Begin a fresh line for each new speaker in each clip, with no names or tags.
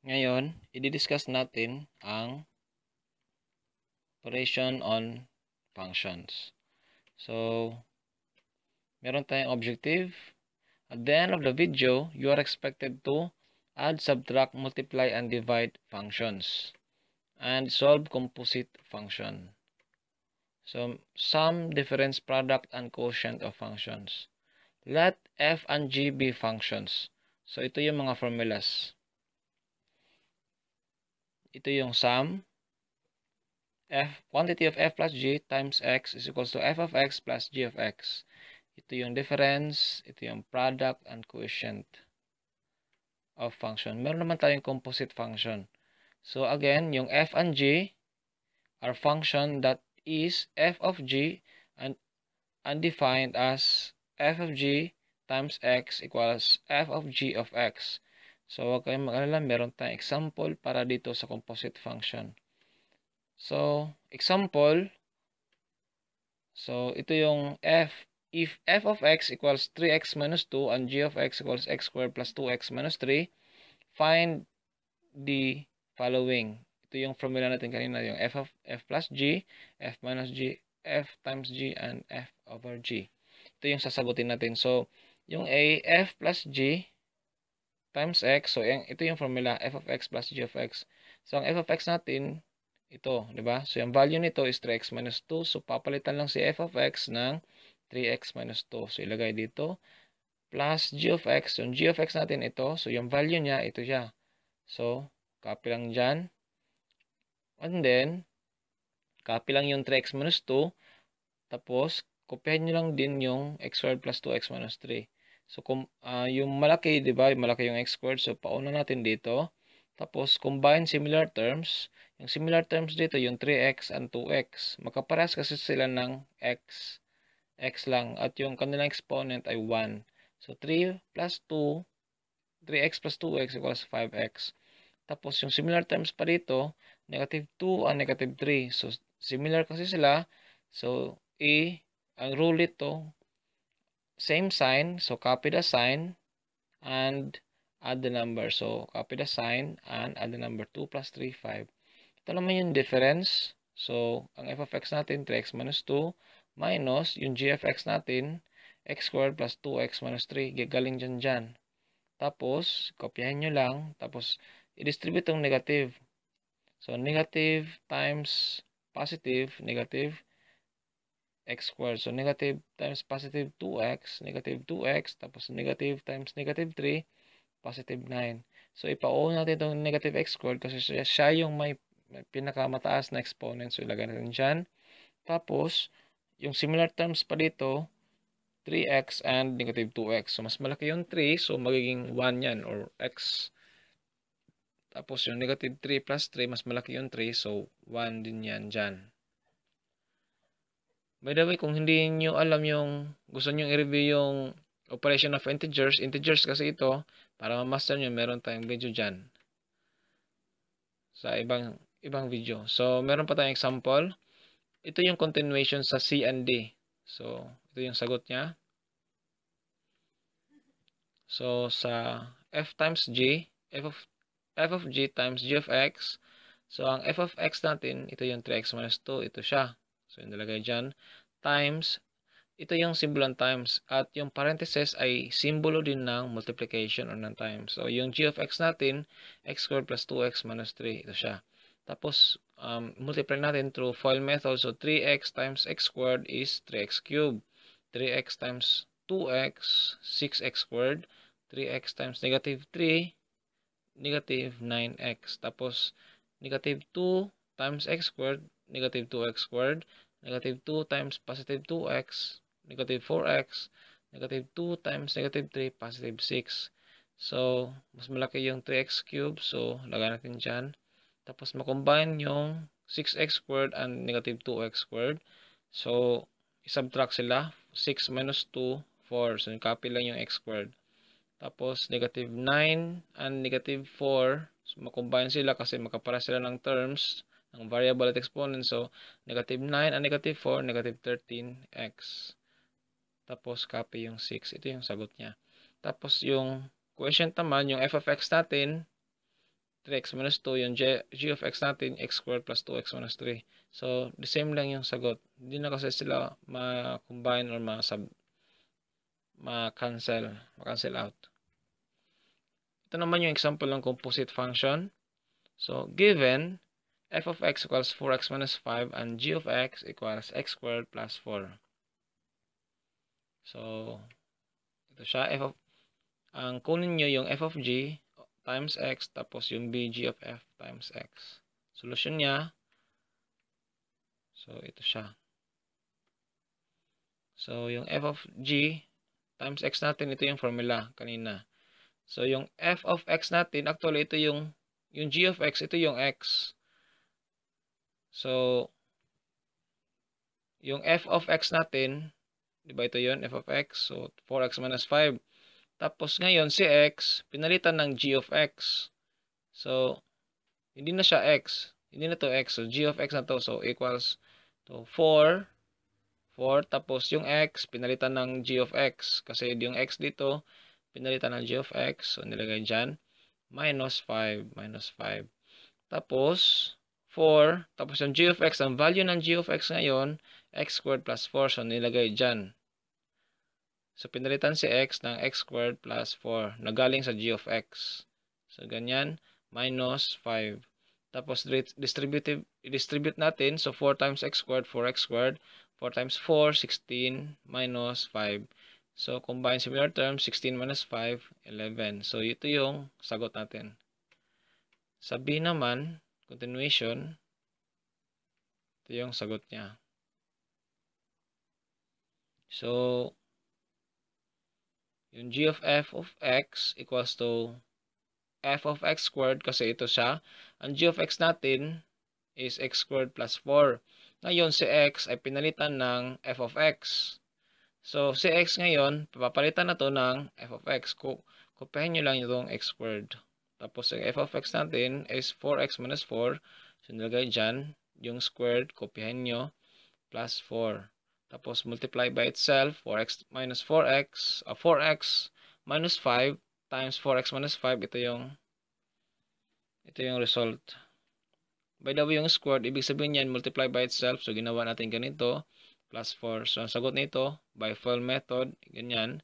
Ngayon, i-discuss natin ang operation on functions. So, meron tayong objective. At the end of the video, you are expected to add, subtract, multiply, and divide functions and solve composite function. So, sum, difference, product, and quotient of functions. Let f and g be functions. So, ito yung mga formulas. Ito yung sum. Quantity of f plus g times x is equals to f of x plus g of x. Ito yung difference, ito yung product and quotient of function. Meron naman tayong composite function. So again, yung f and g are function that is f of g and undefined as f of g times x equals f of g of x. So huwag kayong mag-alala, meron tayong example para dito sa composite function. So, example, so ito yung f. If f of x equals 3x minus 2 and g of x equals x squared plus 2x minus 3, find the following. Ito yung formula natin kanina, yung f of f plus g, f minus g, f times g, and f over g. Ito yung sasagutin natin. So, yung a, f plus g times x. So, ito yung formula, f of x plus g of x. So, ang f of x natin, ito, di ba? So, yung value nito is 3x minus 2. So, papalitan lang si f of x ng 3x minus 2. So, ilagay dito. Plus g of x. Yung g of x natin ito. So, yung value niya, ito siya. So, copy lang dyan. And then, copy lang yung 3x minus 2. Tapos, kopyahin nyo lang din yung x squared plus 2x minus 3. So, yung malaki, di ba? Malaki yung x squared. So, pauna natin dito. Tapos, combine similar terms. Yung similar terms dito, yung 3x and 2x. Magkaparehas kasi sila ng x. X lang. At yung kanilang exponent ay 1. So, 3 plus 2, 3x plus 2x equals 5x. Tapos, yung similar terms pa dito, negative 2 and negative 3. So, similar kasi sila. So, ang rule ito, same sign. So, copy the sign and add the number. So, copy the sign and add the number. 2 plus 3, 5. Ito naman yung difference. So, ang f of x natin, 3x minus 2, minus yung g of x natin, x squared plus 2x minus 3. Galing dyan. Tapos, kopyahin nyo lang. Tapos, i-distribute yung negative. So, negative times positive, negative x squared. So, negative times positive 2x, negative 2x, tapos negative times negative 3, positive 9. So, ipa-o natin itong negative x squared kasi siya yung may pinakamataas na exponent. So, ilagay natin dyan. Tapos, yung similar terms pa dito, 3x and negative 2x. So, mas malaki yung 3. So, magiging 1 yan or x. Tapos, yung negative 3 plus 3, mas malaki yung 3. So, 1 din yan dyan. By the way, kung hindi nyo alam yung gusto nyo i-review yung operation of integers kasi ito, para ma-master nyo, meron tayong video dyan sa ibang video. So, meron pa tayong example. Ito yung continuation sa C and D. So, ito yung sagot niya. So, sa f times g, f of g times g of x. So, ang f of x natin, ito yung 3x minus 2. Ito siya. So, yung nalagay dyan. Times, ito yung simbolo ng times. At yung parenthesis ay simbolo din ng multiplication or ng times. So, yung g of x natin, x squared plus 2x minus 3. Ito siya. Tapos, multiply natin through FOIL method. So, 3x times x squared is 3x cubed. 3x times 2x, 6x squared. 3x times negative 3, negative 9x. Tapos, negative 2 times x squared, negative 2x squared. Negative 2 times positive 2x, negative 4x. Negative 2 times negative 3, positive 6. So, mas malaki yung 3x cubed. So, lagay natin dyan. Tapos, makombine yung 6x squared and negative 2x squared. So, isubtract sila. 6 minus 2, 4. So, copy lang yung x squared. Tapos, negative 9 and negative 4. So, makombine sila kasi makapara sila ng terms ng variable at exponent. So, negative 9 and negative 4, negative 13x. Tapos, copy yung 6. Ito yung sagot niya. Tapos, yung quotient naman, yung f of x natin, 3x minus 2, yung g of x natin, x squared plus 2x minus 3. So, the same lang yung sagot. Hindi na kasi sila ma-combine or ma-cancel out. Ito naman yung example ng composite function. So, given f of x equals 4x minus 5 and g of x equals x squared plus 4. So, ito siya. Ang kunin nyo yung f of g times x tapos yung bg of f times x. Solution niya. So, ito siya. So, yung f of g times x natin, ito yung formula kanina. So, yung f of x natin, actually, ito yung g of x, ito yung x. So, yung f of x natin, di ba ito yun, f of x, so 4x minus 5. Tapos ngayon, si x, pinalitan ng g of x. So, hindi na siya x. Hindi na to x. So, g of x na to. So, equals to 4. Tapos yung x, pinalitan ng g of x. Kasi yung x dito, pinalitan ng g of x. So, nilagay dyan. Minus 5. Tapos, 4. Tapos yung g of x, ang value ng g of x ngayon, x squared plus 4. So, nilagay dyan. So, pinalitan si x ng x squared plus 4 na galing sa g of x. So, ganyan. Minus 5. Tapos, distribute natin. So, 4 times x squared, 4x squared. 4 times 4, 16 minus 5. So, combine similar terms, 16 minus 5, 11. So, ito yung sagot natin. Sa B naman, continuation, ito yung sagot niya. So, yung g of f of x equals to f of x squared kasi ito siya. Ang g of x natin is x squared plus 4. Ngayon, si x ay pinalitan ng f of x. So, si x ngayon, papalitan na to ng f of x. Kopyahin nyo lang itong x squared. Tapos, yung f of x natin is 4x minus 4. So, nilagay dyan. Yung squared, kopyahin nyo. Plus 4. Tapos, multiply by itself. 4x minus 4x. 4x minus 5 times 4x minus 5. Ito yung result. By the way, yung squared, ibig sabihin yan, multiply by itself. So, ginawa natin ganito. Plus 4. So, ang sagot nito, by FOIL method, ganyan.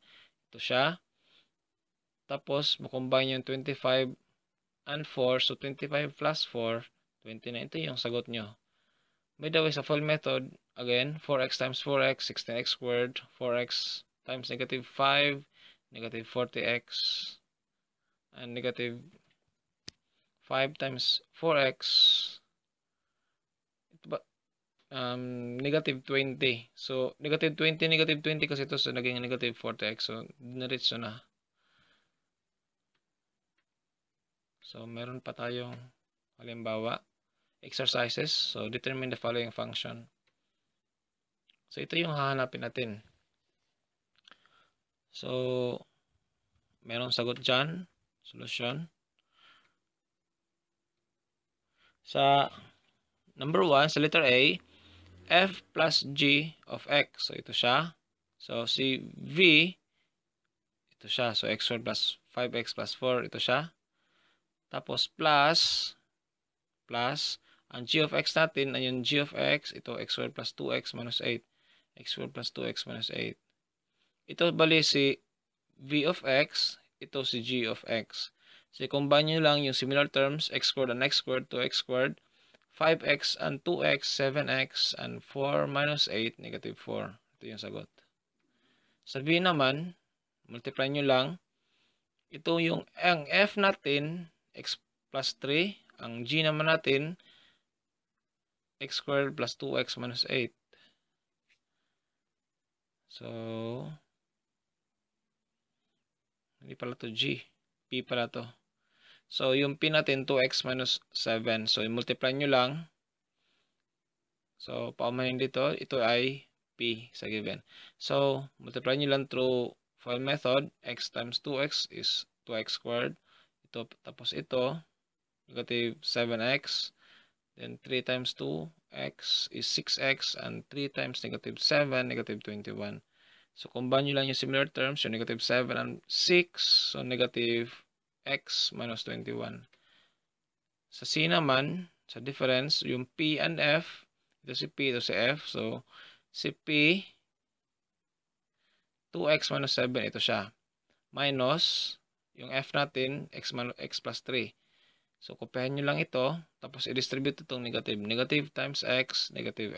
Ito siya. Tapos, makombine yung 25 and 4. So, 25 plus 4, 29. Ito yung sagot nyo. By the way, sa FOIL method, again, 4x times 4x, 16x squared. 4x times negative 5, negative 40x. And negative 5 times 4x. Negative 20. So, negative 20 kasi ito. So, naging negative 40x. So, diniretso na. So, meron pa tayong halimbawa. Exercises. So, determine the following function. So, ito yung hahanapin natin. So, merong sagot dyan. Solution. Sa number 1, sa letter A, f plus g of x. So, ito siya. So, si v, ito siya. So, x squared plus 5x plus 4, ito siya. Tapos, plus, ang g of x natin, ay yung g of x, ito, x squared plus 2x minus 8. X squared plus 2x minus 8. Ito, bali, si v of x, ito si g of x. So, combine nyo lang yung similar terms, x squared and x squared, 2x squared, 5x and 2x, 7x, and 4 minus 8, negative 4. Ito yung sagot. Sa B naman, multiply nyo lang. Ito yung, ang f natin, x plus 3. Ang g naman natin, x squared plus 2x minus 8. So, hindi pala to g. P pala to. So, yung p natin, 2x minus 7. So, multiply nyo lang. So, paumanin dito, ito ay p sa given. So, multiply nyo lang through FOIL method. X times 2x is 2x squared. Ito, tapos ito, negative 7x. Then, 3 times 2x is 6x. And 3 times negative 7, negative 21. So, combine nyo lang yung similar terms. So, negative 7 and 6. So, negative x minus 21. Sa C naman, sa difference, yung P and F, ito si P, ito si F. So, si P, 2x minus 7, ito siya. Minus, yung F natin, x plus 3. So, kopyahin nyo lang ito, tapos i-distribute itong negative. Negative times x, negative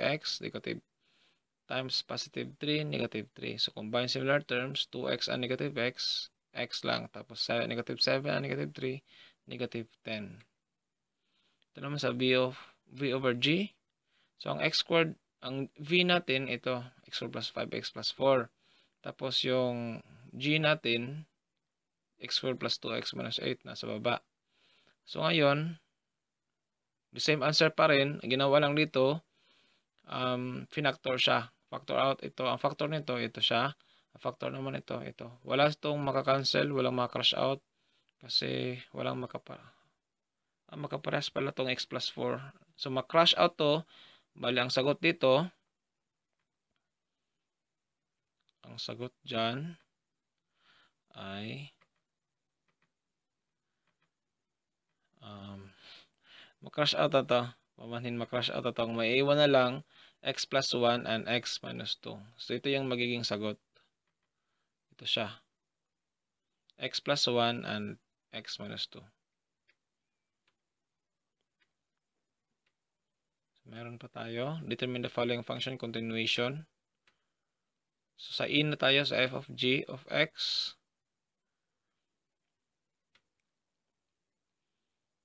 times positive 3, negative 3. So, combine similar terms, 2x and negative x, x lang. Tapos, negative 7 and negative 3, negative 10. Ito naman sa v over g. So, ang x squared, ang v natin, ito, x squared plus 5x plus 4. Tapos, yung g natin, x squared plus 2x minus 8, nasa baba. So, ngayon, the same answer pa rin. Ang ginawa lang dito, finactor siya. Factor out ito. Ang factor nito, ito siya. Ang factor naman ito, ito. Wala itong makakancel, walang makakrush out. Kasi walang makaparehas pala itong x plus 4. So, makrush out to. Bali, ang sagot dito, ang sagot dyan ay makrush out ito. Pamanhin makrush out ito. May iwan na lang x plus 1 and x minus 2. So, ito yung magiging sagot. Ito siya. X plus 1 and x minus 2. So, meron pa tayo. Determine the following function continuation. So, sa in na tayo sa f of g of x.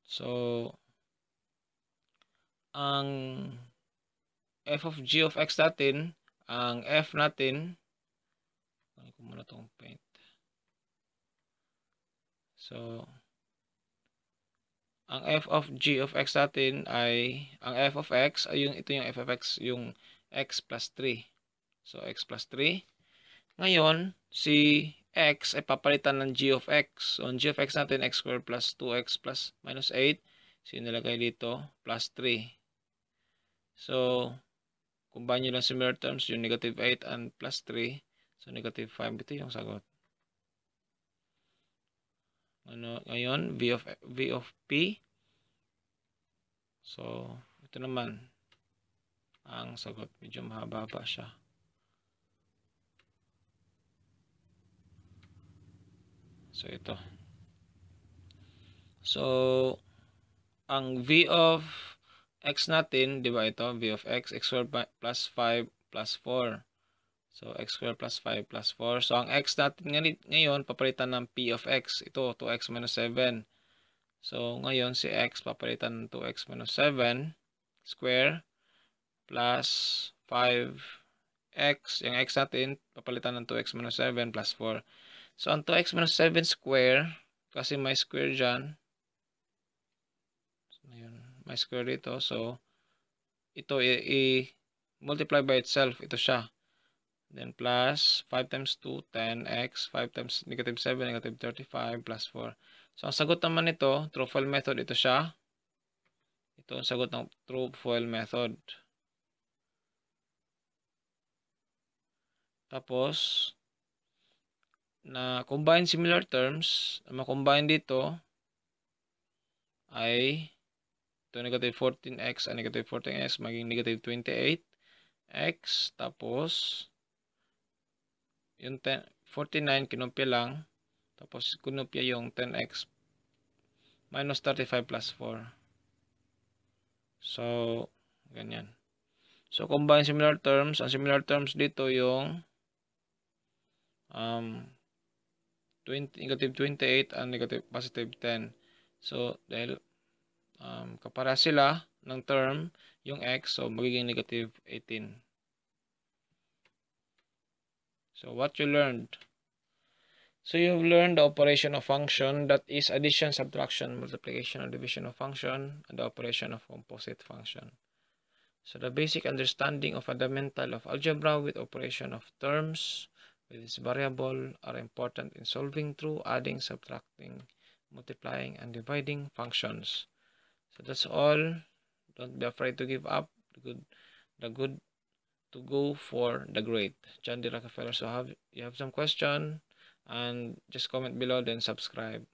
So, ang f of g of x natin, ang f natin, ano ko muna itong paint. So, ang f of g of x natin ay, ang f of x, ay ito yung f of x, yung x plus 3. So, x plus 3. Ngayon, si x ay papalitan ng g of x. So, ang g of x natin, x squared plus 2x plus minus 8. So, yung nilagay dito, plus 3. So, combine nyo lang similar terms, yung negative 8 and plus 3. So, negative 5. Ito yung sagot. Ngayon, v of p. So, ito naman ang sagot. Medyo mahaba pa siya. So, ito. So, ang v of x natin, di ba ito? V of x, x squared plus 5 plus 4. So, x squared plus 5 plus 4. So, ang x natin ngayon, papalitan ng p of x. Ito, 2x minus 7. So, ngayon, si x, papalitan ng 2x minus 7 square plus 5x. Yung x natin, papalitan ng 2x minus 7 plus 4. So, ang 2x minus 7 square, kasi may square dyan. So, may square dito. So, ito, i-multiply by itself. Ito siya. Then, plus 5 times 2, 10x. 5 times negative 7, negative 35, plus 4. So, ang sagot naman nito, true foil method, ito siya. Ito ang sagot ng true foil method. Tapos, na combine similar terms, na ma-combine dito, ay ito negative 14x and negative 14x maging negative 28x. Tapos, yung 49 kinumpya lang. Tapos, kinumpya yung 10x minus 35 plus 4. So, ganyan. So, combine similar terms. Ang similar terms dito yung negative 28 and negative positive 10. So, dahil kapara sila ng term, yung x, so magiging negative 18. So, what you learned? So, you've learned the operation of function, that is addition, subtraction, multiplication, and division of function, and the operation of composite function. So, the basic understanding of fundamental of algebra with operation of terms with its variable are important in solving through adding, subtracting, multiplying, and dividing functions. So, that's all. Don't be afraid to give up. The good to go for the great. John D. Rockefeller. So, you have some question, and just comment below, then subscribe.